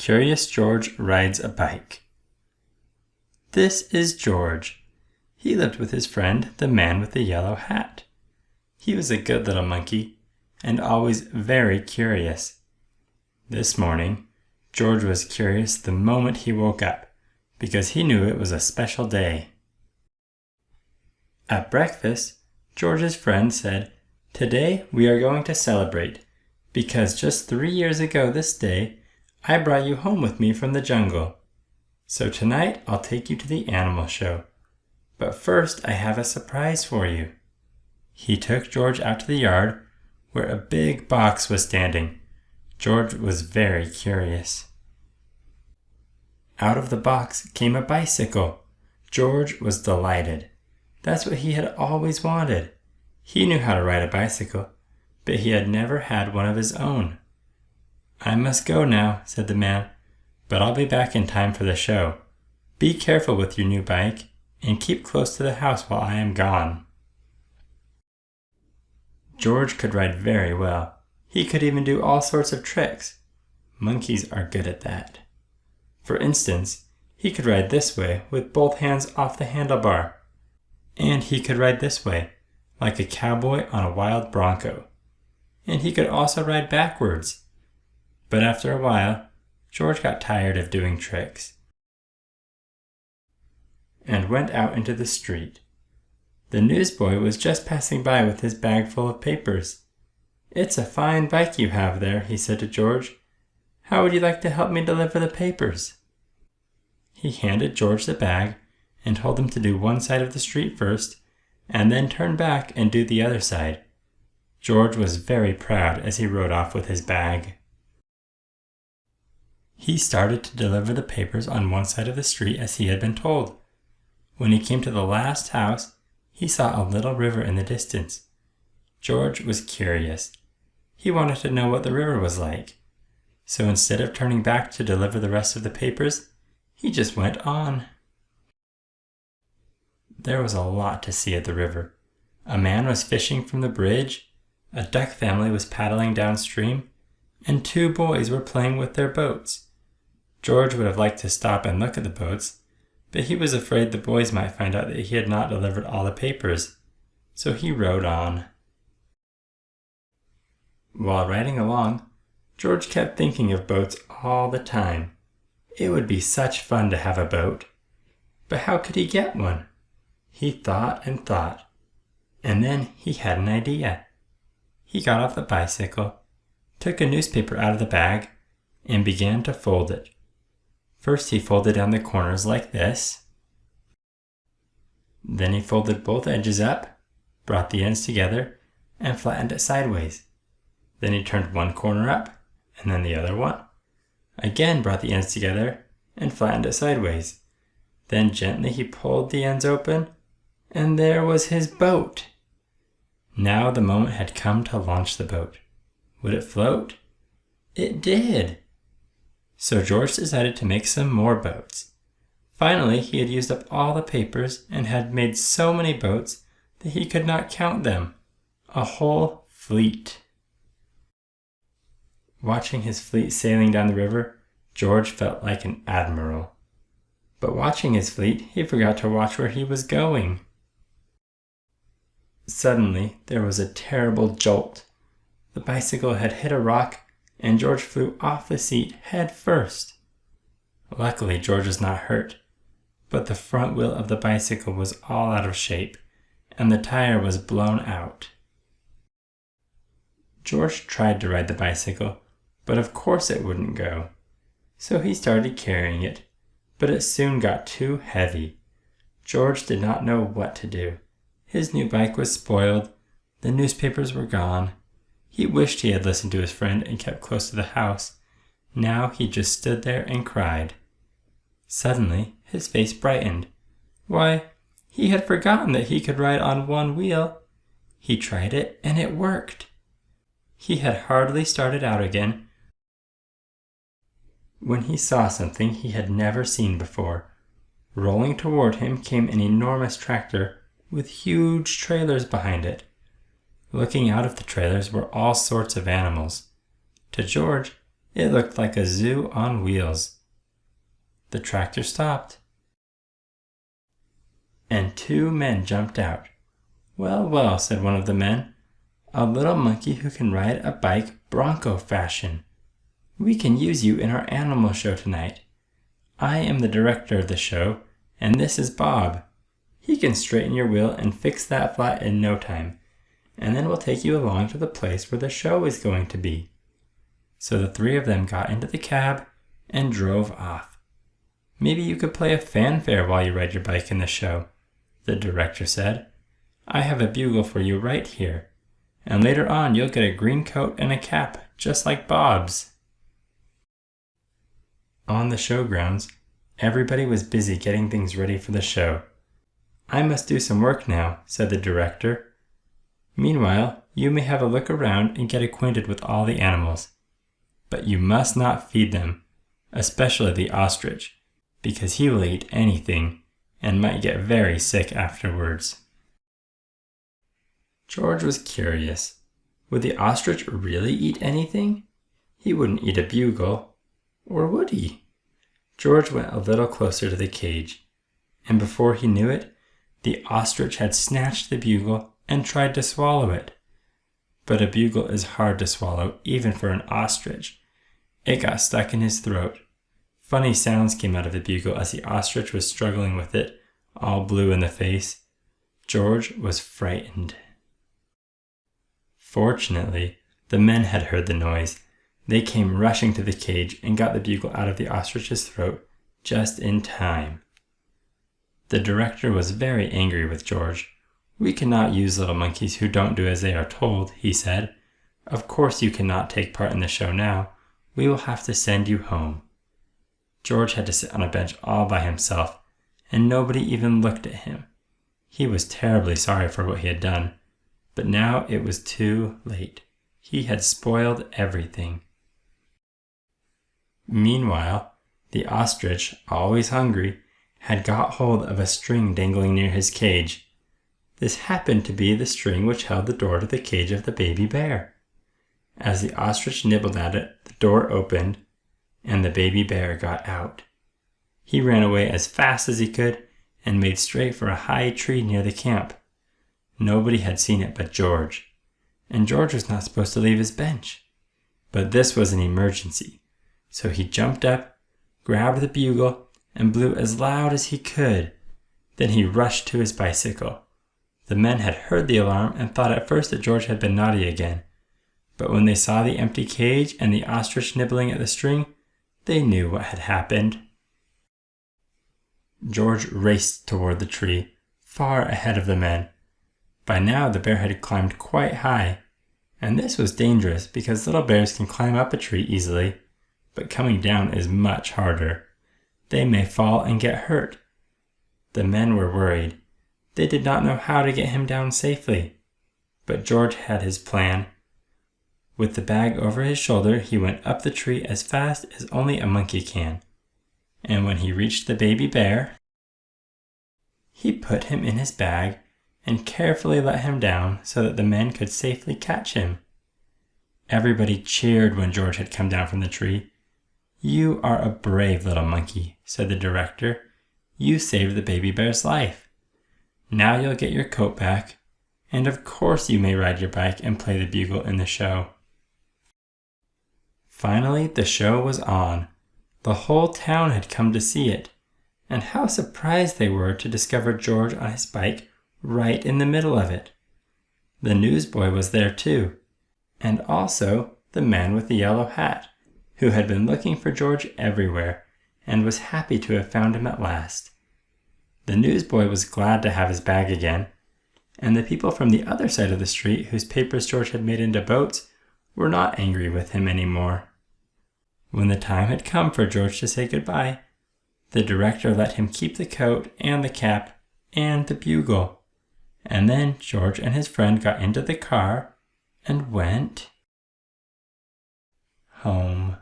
Curious George Rides a Bike. This is George. He lived with his friend, the man with the yellow hat. He was a good little monkey and always very curious. This morning, George was curious the moment he woke up because he knew it was a special day. At breakfast, George's friend said, "Today we are going to celebrate because just 3 years ago this day, I brought you home with me from the jungle. So tonight I'll take you to the animal show. But first I have a surprise for you." He took George out to the yard where a big box was standing. George was very curious. Out of the box came a bicycle. George was delighted. That's what he had always wanted. He knew how to ride a bicycle, but he had never had one of his own. "I must go now," said the man, "but I'll be back in time for the show. Be careful with your new bike and keep close to the house while I am gone." George could ride very well. He could even do all sorts of tricks. Monkeys are good at that. For instance, he could ride this way with both hands off the handlebar. And he could ride this way, like a cowboy on a wild bronco. And he could also ride backwards. But after a while, George got tired of doing tricks and went out into the street. The newsboy was just passing by with his bag full of papers. "It's a fine bike you have there," he said to George. "How would you like to help me deliver the papers?" He handed George the bag and told him to do one side of the street first and then turn back and do the other side. George was very proud as he rode off with his bag. He started to deliver the papers on one side of the street as he had been told. When he came to the last house, he saw a little river in the distance. George was curious. He wanted to know what the river was like. So instead of turning back to deliver the rest of the papers, he just went on. There was a lot to see at the river. A man was fishing from the bridge, a duck family was paddling downstream, and 2 boys were playing with their boats. George would have liked to stop and look at the boats, but he was afraid the boys might find out that he had not delivered all the papers, so he rode on. While riding along, George kept thinking of boats all the time. It would be such fun to have a boat. But how could he get one? He thought and thought, and then he had an idea. He got off the bicycle, took a newspaper out of the bag, and began to fold it. First he folded down the corners like this. Then he folded both edges up, brought the ends together, and flattened it sideways. Then he turned one corner up, and then the other one. Again brought the ends together, and flattened it sideways. Then gently he pulled the ends open, and there was his boat. Now the moment had come to launch the boat. Would it float? It did. So George decided to make some more boats. Finally, he had used up all the papers and had made so many boats that he could not count them. A whole fleet. Watching his fleet sailing down the river, George felt like an admiral. But watching his fleet, he forgot to watch where he was going. Suddenly, there was a terrible jolt. The bicycle had hit a rock, and George flew off the seat head first. Luckily, George was not hurt, but the front wheel of the bicycle was all out of shape, and the tire was blown out. George tried to ride the bicycle, but of course it wouldn't go. So he started carrying it, but it soon got too heavy. George did not know what to do. His new bike was spoiled. The newspapers were gone. He wished he had listened to his friend and kept close to the house. Now he just stood there and cried. Suddenly, his face brightened. Why, he had forgotten that he could ride on one wheel. He tried it, and it worked. He had hardly started out again when he saw something he had never seen before. Rolling toward him came an enormous tractor with huge trailers behind it. Looking out of the trailers were all sorts of animals. To George, It looked like a zoo on wheels. The tractor stopped, and 2 men jumped out. "Well, well," said one of the men, "a little monkey who can ride a bike bronco fashion. We can use you in our animal show tonight. I am the director of the show, and this is Bob. He can straighten your wheel and fix that flat in no time, and then we'll take you along to the place where the show is going to be." So the 3 of them got into the cab and drove off. "Maybe you could play a fanfare while you ride your bike in the show," the director said. "I have a bugle for you right here, and later on you'll get a green coat and a cap, just like Bob's." On the showgrounds, everybody was busy getting things ready for the show. "I must do some work now," said the director. "Meanwhile, you may have a look around and get acquainted with all the animals. But you must not feed them, especially the ostrich, because he will eat anything and might get very sick afterwards." George was curious. Would the ostrich really eat anything? He wouldn't eat a bugle. Or would he? George went a little closer to the cage, and before he knew it, the ostrich had snatched the bugle and tried to swallow it. But a bugle is hard to swallow, even for an ostrich. It got stuck in his throat. Funny sounds came out of the bugle as the ostrich was struggling with it, all blue in the face. George was frightened. Fortunately, the men had heard the noise. They came rushing to the cage and got the bugle out of the ostrich's throat just in time. The director was very angry with George. "We cannot use little monkeys who don't do as they are told," he said. "Of course you cannot take part in the show now. We will have to send you home." George had to sit on a bench all by himself, and nobody even looked at him. He was terribly sorry for what he had done, but now it was too late. He had spoiled everything. Meanwhile, the ostrich, always hungry, had got hold of a string dangling near his cage. This happened to be the string which held the door to the cage of the baby bear. As the ostrich nibbled at it, the door opened, and the baby bear got out. He ran away as fast as he could and made straight for a high tree near the camp. Nobody had seen it but George, and George was not supposed to leave his bench. But this was an emergency, so he jumped up, grabbed the bugle, and blew as loud as he could. Then he rushed to his bicycle. The men had heard the alarm and thought at first that George had been naughty again. But when they saw the empty cage and the ostrich nibbling at the string, they knew what had happened. George raced toward the tree, far ahead of the men. By now the bear had climbed quite high, and this was dangerous because little bears can climb up a tree easily, but coming down is much harder. They may fall and get hurt. The men were worried. They did not know how to get him down safely. But George had his plan. With the bag over his shoulder, he went up the tree as fast as only a monkey can. And when he reached the baby bear, he put him in his bag and carefully let him down so that the men could safely catch him. Everybody cheered when George had come down from the tree. "You are a brave little monkey," said the director. "You saved the baby bear's life. Now you'll get your coat back, and of course you may ride your bike and play the bugle in the show." Finally, the show was on. The whole town had come to see it, and how surprised they were to discover George on his bike right in the middle of it. The newsboy was there too, and also the man with the yellow hat, who had been looking for George everywhere and was happy to have found him at last. The newsboy was glad to have his bag again, and the people from the other side of the street whose papers George had made into boats were not angry with him anymore. When the time had come for George to say goodbye, the director let him keep the coat and the cap and the bugle, and then George and his friend got into the car and went home.